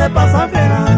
de pasajera.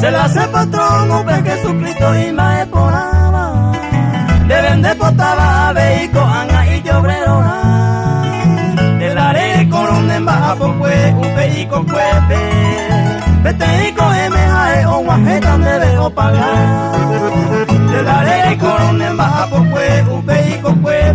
Se le hace patrono de Jesucristo y mae poraba. Deben de potaba beiko anga y llobrerora. El are coronen baja pocue, upeico cuepe. Peteico emejae o guajetan debe o pagar. El are coronen baja pocue, upeico cuepe.